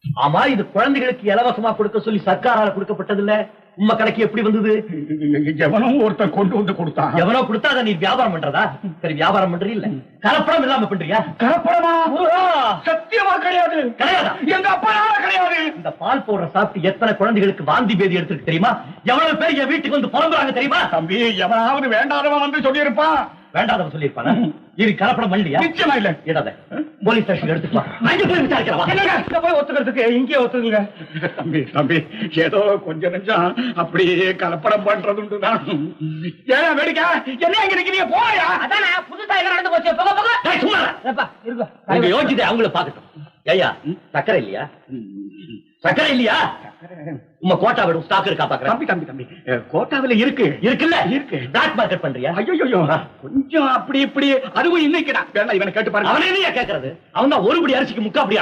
ஆமா, இது குழந்தைகளுக்கு இலவசமா கொடுக்க சொல்லி சர்க்காரால கொடுக்கப்பட்டது இல்ல. உம்ம கடைக்கு எப்படி வந்தது? எவனோ ஒருத்தன் கொண்டு வந்து கொடுத்தான். எவனோ கொடுத்தா நீ வியாபாரம் பண்றதா? சரி, வியாபாரம் பண்றீ இல்ல, கலப்படம் இல்லாம பண்றியா? கலப்படமா? சத்தியமா கிடையாது. கிடையாதா? எங்க அப்பனால கிடையாது. இந்த பால் போடுற சாப்பிட்டு எத்தனை குழந்தைகளுக்கு வாந்தி பேதி எடுத்துருக்கு தெரியுமா? எவ்வளவு பேர் என் வீட்டுக்கு வந்து புலம்புறாங்க தெரியுமா? தம்பி, எவனாவது வேண்டாதவன் வந்து சொல்லியிருப்பான். வேண்டாதவன் சொல்லியிருப்பானா? இது கலப்படம் பண்ணலையா? நிச்சயமா இல்ல. இடாத, போலீஸ் ஸ்டேஷன் எடுத்துப்பா. அங்க போய் விசாரிக்கிறவா போய் ஒத்துக்கிறதுக்கு இங்கே ஒத்துக்குங்க. தம்பி தம்பி, ஏதோ கொஞ்ச நெஞ்சம் அப்படியே கலப்படம் பண்றதுண்டுதான். ஏன் வேடிக்கை? என்ன அங்க இருக்கிறீங்க? போயா. அதானே புதுசா என்ன நடந்து போச்சு. போக போக இருக்கு யோசிச்சு அவங்கள பாக்கட்டும். ஐயா, சக்கரை இல்லையா? சக்கரை இல்லையா? உங்க கோட்டா விடும் ஸ்டாக் இருக்கா பாக்குறேன். தம்பி தம்பி தம்பி, கோட்டாவில இருக்கு. இருக்குல்ல? இருக்கு. பிளாக் மார்க்கெட் பண்றியா? ஐயோ, கொஞ்சம் அப்படி இப்படி. அதுவும் இன்னைக்குதான். வேணா இவனை கேட்டு பாருங்க. அவனே கேட்கறது. அவன் தான் ஒரு படி அரிசிக்கு முக்கா அப்படி